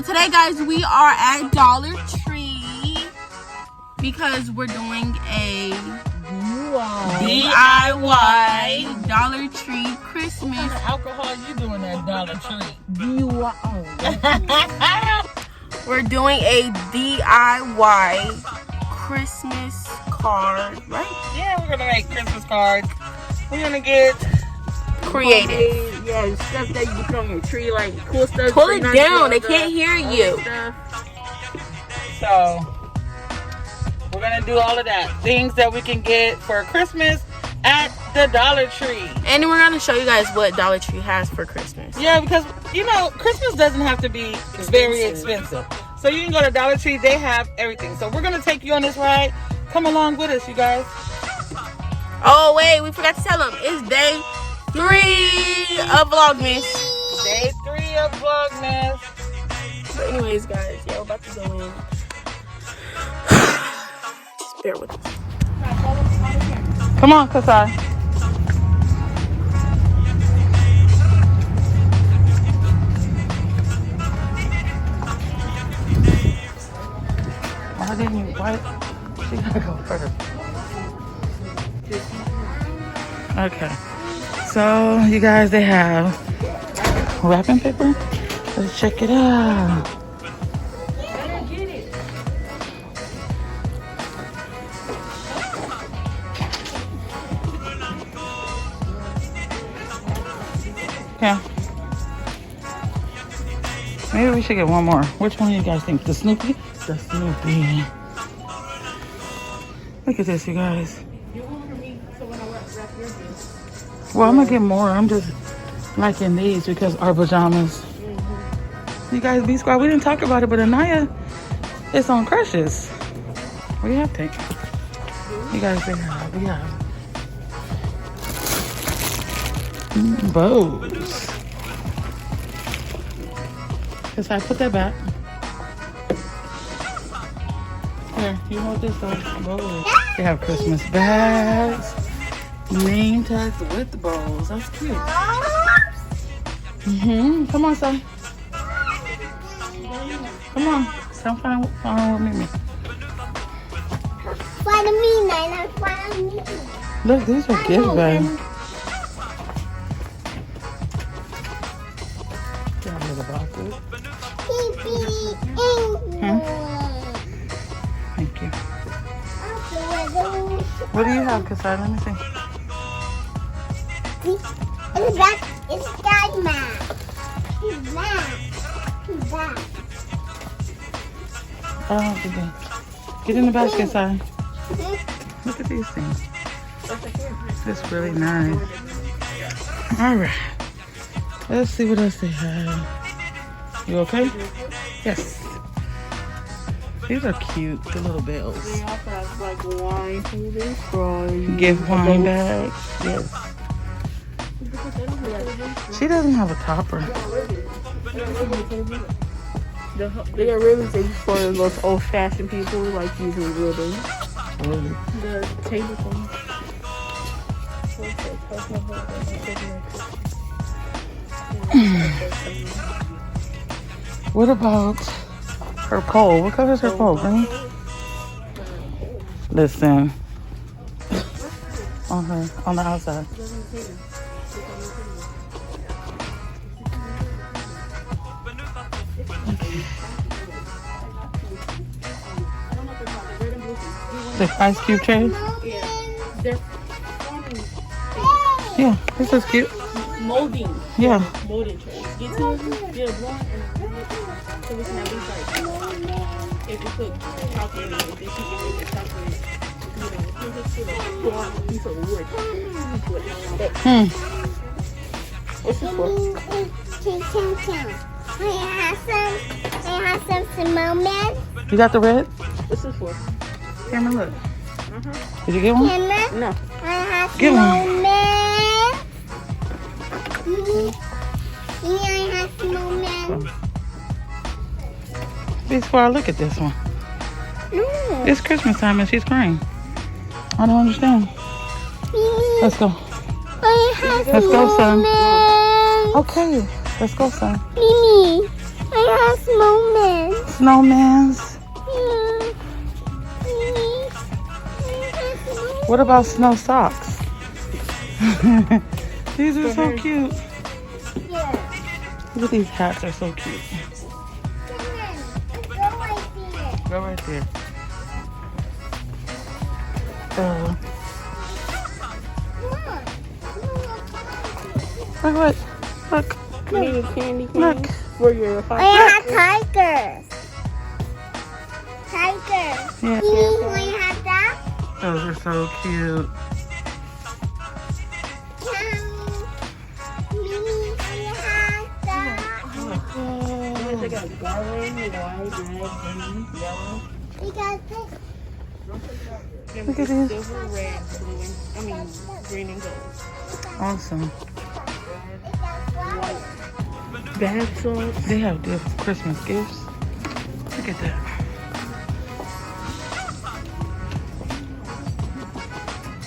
today, guys, we are at Dollar Tree because we're doing a DIY Dollar Tree Christmas. What kind of alcohol you doing at Dollar Tree? We're doing a DIY Christmas card, right? Yeah, we're gonna make Christmas cards. We're gonna get creative. Yeah, stuff that you can put on your tree, like cool stuff. Pull it down, they can't hear you. So we're gonna do all of that. Things that we can get for Christmas at the Dollar Tree. And we're gonna show you guys what Dollar Tree has for Christmas. Yeah, because you know, Christmas doesn't have to be very expensive. So you can go to Dollar Tree, they have everything. So we're gonna take you on this ride. Come along with us, you guys. Oh wait, we forgot to tell them. It's day 3 of Vlogmas. Day 3 of Vlogmas. But anyways, guys, yeah, we're about to go in. Just bear with us. Come on, Kasai. Why didn't you? Why? She gotta go first. Okay. So, you guys, they have wrapping paper. Let's check it out. Yeah. Maybe we should get one more. Which one do you guys think? The Snoopy? The Snoopy. Look at this, you guys. Well, I'm gonna get more. I'm just liking these because our pajamas. You guys, B Squad, we didn't talk about it, but Anaya is on crushes. What do you have, Tank? You guys, we have bows. Cause I put that back. Here, you hold this up. Bows. They have Christmas bags. Name tags with the bows. That's cute. Come on, son. Come on. Come follow with me. Follow me, Nana. Follow me. Look, these are gift bags. Got little boxes. Thank you. What do you have, Kasai? Let me see. It's that man. He's back. Oh, okay. Get in the basket, son. Look at these things. It's really nice. All right. Let's see what else they have. You okay? Yes. These are cute, the little bells. They also have like wine holders, straws. Gift wine bags. Yes. She doesn't have a topper. They are ribbons for those old-fashioned people like using ribbons. Really? The table thing. What about her pole? What color is her pole? Green? Listen. On the outside. The ice cube trays? Yeah, this is cute. Molding. Yeah. Molding trays. Get two of them, get one, and so we can have these like, if you put chocolate in it, then she can make the chocolate, piece of wood. What's this for? I have some snowman. You got the red? What's this for? Cameron, look. Did you get one? Cameron? No. I have Get one. snowman. I have snowman. Big Squad, look at this one. No. It's Christmas time and she's crying. I don't understand. Let's go. I have Let's go, son. snowman. Okay. Let's go, son. Mimi, I I have snowmen. Snowmans. What about snow socks? These are so cute. Yeah. Look at these hats, are so cute. Go right there. Go right there. Look. Look. You need a candy cane Look. for your I have tigers. Tigers. Yeah. We have that. Those are so cute. They got garland, white, red, green, yellow. We got this. Look at these. Silver, red, blue, and green and gold. Awesome. Bath salts. They have different Christmas gifts. Look at that.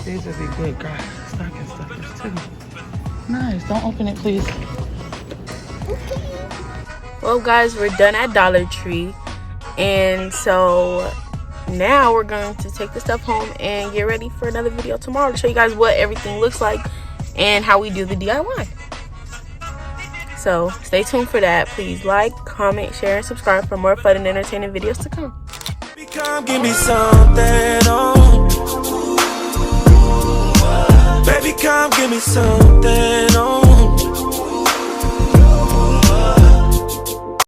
These would be good, guys. Stocking stuffers too. Nice. Don't open it, please. Well, guys, we're done at Dollar Tree, and so now we're going to take the stuff home and get ready for another video tomorrow to show you guys what everything looks like and how we do the DIY. So stay tuned for that. Please like, comment, share, and subscribe for more fun and entertaining videos to come. Come give me something, oh. Baby, come give me something, oh.